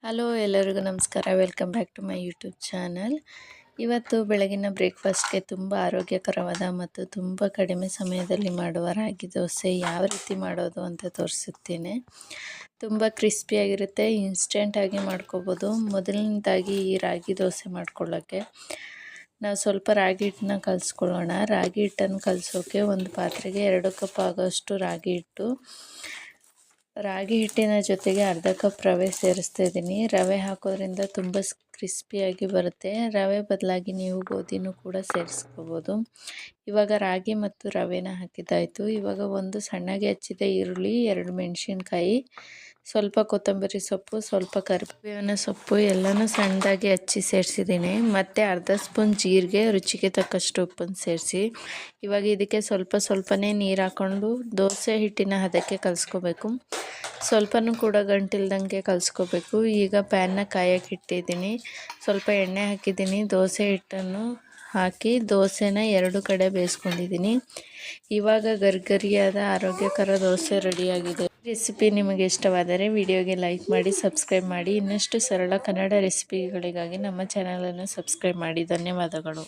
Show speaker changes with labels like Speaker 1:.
Speaker 1: Hello ಎಲ್ಲರಿಗೂ ನಮಸ್ಕಾರ. Welcome back to my YouTube channel. ಇವತ್ತು ಬೆಳಗಿನ ಬ್ರೇಕ್ಫಾಸ್ಟ್ಗೆ ತುಂಬ ಆರೋಗ್ಯಕರವಾದ ಮತ್ತು ತುಂಬ ಕಡಿಮೆ ಸಮಯದಲ್ಲಿ ಮಾಡುವ ರಾಗಿ ದೋಸೆ ಯಾವ ರೀತಿ ಮಾಡೋದು ಅಂತ ತೋರಿಸುತ್ತೇನೆ. ತುಂಬ ಕ್ರಿಸ್ಪಿಯಾಗಿರುತ್ತೆ, ಇನ್ಸ್ಟೆಂಟಾಗಿ ಮಾಡ್ಕೋಬೋದು. ಮೊದಲನೇದಾಗಿ ಈ ರಾಗಿ ದೋಸೆ ಮಾಡ್ಕೊಳ್ಳೋಕ್ಕೆ ನಾವು ಸ್ವಲ್ಪ ರಾಗಿ ಹಿಟ್ಟನ್ನ ಕಲಿಸ್ಕೊಳ್ಳೋಣ. ರಾಗಿ ಹಿಟ್ಟನ್ನು ಕಲಿಸೋಕ್ಕೆ ಒಂದು ಪಾತ್ರೆಗೆ 2 ಕಪ್ ಆಗೋಷ್ಟು ರಾಗಿ ಹಿಟ್ಟು, ರಾಗಿ ಹಿಟ್ಟಿನ ಜೊತೆಗೆ ಅರ್ಧ ಕಪ್ ರವೆ ಸೇರಿಸ್ತಾ ಇದ್ದೀನಿ. ರವೆ ಹಾಕೋದ್ರಿಂದ ತುಂಬ ಕ್ರಿಸ್ಪಿಯಾಗಿ ಬರುತ್ತೆ. ರವೆ ಬದಲಾಗಿ ನೀವು ಗೋಧಿನೂ ಕೂಡ ಸೇರಿಸ್ಕೋಬೋದು. ಇವಾಗ ರಾಗಿ ಮತ್ತು ರವೆನ ಹಾಕಿದ್ದಾಯಿತು. ಇವಾಗ ಒಂದು ಸಣ್ಣಗೆ ಹೆಚ್ಚಿದ ಈರುಳ್ಳಿ, 2 ಮೆಣಸಿನ್ಕಾಯಿ, ಸ್ವಲ್ಪ ಕೊತ್ತಂಬರಿ ಸೊಪ್ಪು, ಸ್ವಲ್ಪ ಕರಿಬೇವಿನ ಸೊಪ್ಪು ಎಲ್ಲನೂ ಸಣ್ಣದಾಗಿ ಹಚ್ಚಿ ಸೇರಿಸಿದ್ದೀನಿ. ಮತ್ತು ಅರ್ಧ ಸ್ಪೂನ್ ಜೀರಿಗೆ, ರುಚಿಗೆ ತಕ್ಕಷ್ಟು ಉಪ್ಪನ್ನು ಸೇರಿಸಿ ಇವಾಗ ಇದಕ್ಕೆ ಸ್ವಲ್ಪನೇ ನೀರು ಹಾಕ್ಕೊಂಡು ದೋಸೆ ಹಿಟ್ಟಿನ ಹದಕ್ಕೆ ಕಲಿಸ್ಕೋಬೇಕು. ಸ್ವಲ್ಪನೂ ಕೂಡ ಗಂಟಿಲ್ದಂಗೆ ಕಲಿಸ್ಕೋಬೇಕು. ಈಗ ಪ್ಯಾನ್ನ ಕಾಯಕ್ಕೆ ಇಟ್ಟಿದ್ದೀನಿ, ಸ್ವಲ್ಪ ಎಣ್ಣೆ ಹಾಕಿದ್ದೀನಿ. ದೋಸೆ ಹಿಟ್ಟನ್ನು ಹಾಕಿ ದೋಸೆನ 2 ಕಡೆ ಬೇಯಿಸ್ಕೊಂಡಿದ್ದೀನಿ. ಇವಾಗ ಗರಿಗರಿಯಾದ ಆರೋಗ್ಯಕರ ದೋಸೆ ರೆಡಿಯಾಗಿದೆ. ರೆಸಿಪಿ ನಿಮಗೆ ಇಷ್ಟವಾದರೆ ವಿಡಿಯೋಗೆ ಲೈಕ್ ಮಾಡಿ, ಸಬ್ಸ್ಕ್ರೈಬ್ ಮಾಡಿ. ಇನ್ನಷ್ಟು ಸರಳ ಕನ್ನಡ ರೆಸಿಪಿಗಳಿಗಾಗಿ ನಮ್ಮ ಚಾನಲನ್ನು ಸಬ್ಸ್ಕ್ರೈಬ್ ಮಾಡಿ. ಧನ್ಯವಾದಗಳು.